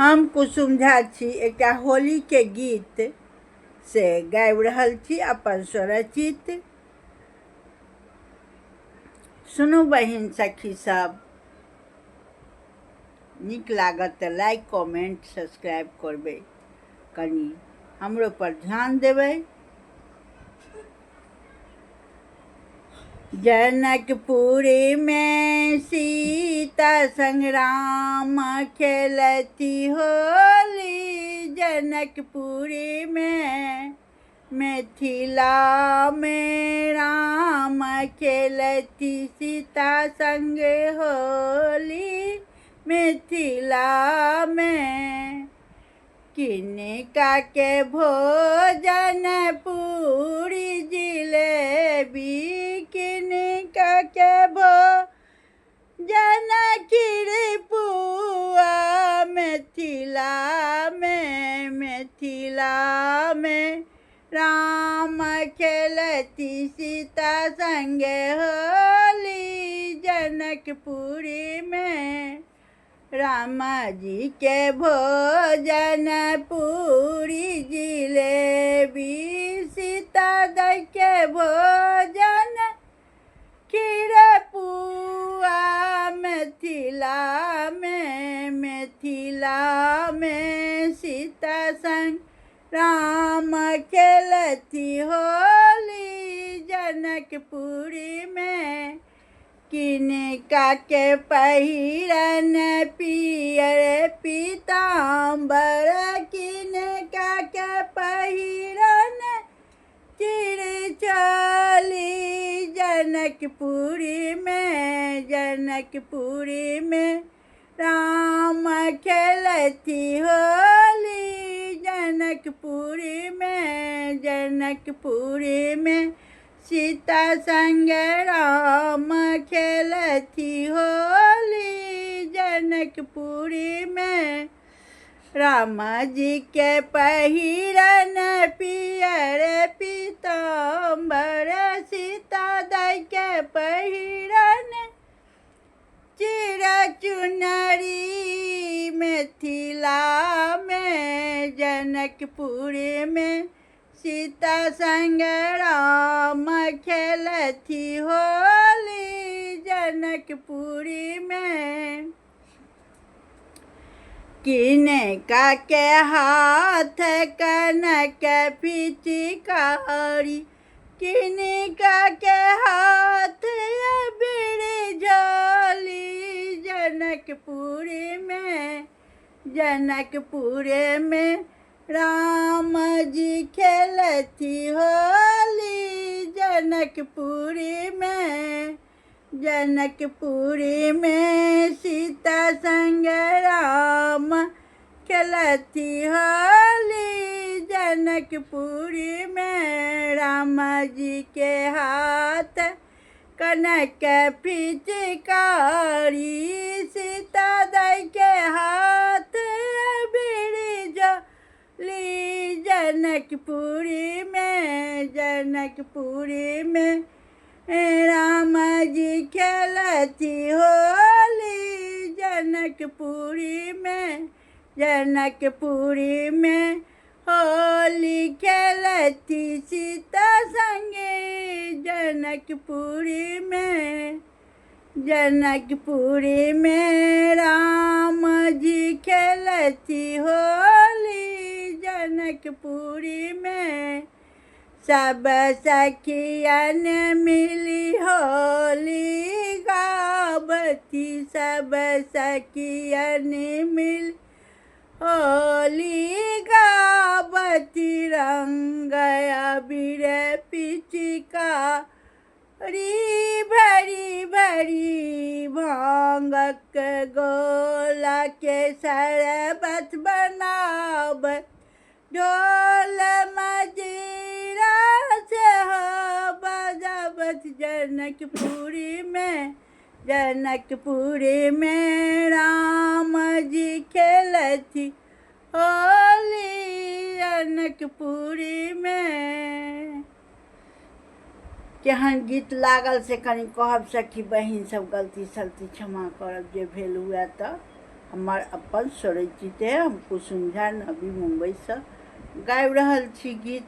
हम कुसुम झा छी एक होली के गीत से गाबि रहल छी अपन स्वरचित। सुनू बहिन सखी सब, नीक लागत तऽ लाइक कमेंट सब्सक्राइब करबै, कनी हमरो पर ध्यान देबै। जनकपुरी में सीता संग राम खेलती होली। जनकपुरी में मिथिला में राम खेलती सीता संग होली। मिथिला में किनका के भोजन पूरी जिलेबी। किनका के भोजन खीर पुआ। मिथिला में राम खेलती सीता संग होली। जनकपुरी में रामा जी के भोजन पूरी जिलेबी। सीता दै के भोजन खीर पुआ। मिथिला में सीता संग राम खेलती होली। जनकपुरी में किनका के पहिरन पियर पीताम्बर। किनका के पहिरन चिरचली। जनकपुरी में राम खेलती होली। जनकपुरी में सीता संग राम खेलती होली। जनकपुरी में रामा जी के पहिरन पियर पीताम्बर। सीता दै के पहिरन चिर चुनरी। मिथिला में जनकपुरी में सीता संग राम खेलती होली। जनकपुरी में किनका के हाथ कनक पिचकारी। किनका के हाथ बिरझोली। जनकपुरी में राम जी खेलती होली। जनकपुरी में सीता संग राम खेलती होली। जनकपुरी में राम जी के हाथ कनक पिचकारी। सीता दै के हाथ बिरझोली। जनकपुरी में राम जी खेलती होली। जनकपुरी में होली खेलती सीता संगे। जनकपुरी में राम जी खेलती होली। जनकपुरी में सब सखियन मिली होली गावती। सब सखियन मिली होली गावती। रंग अबीर पिचकारी भरी भरी। भांगक गोला के शरबत बनाव। ढोल मजीरा से हो बजावत। जनकपुरी में राम जी खेलती होली। जनकपुरी में केहन गीत लागल से कनी कहब सखी बहिन सब, गलती सलती क्षमा करब जे भेल हुए तऽ। हमार अपन स्वरचित है। हम कुसुम झा नवी मुंबई से गाबि रहल छी गीत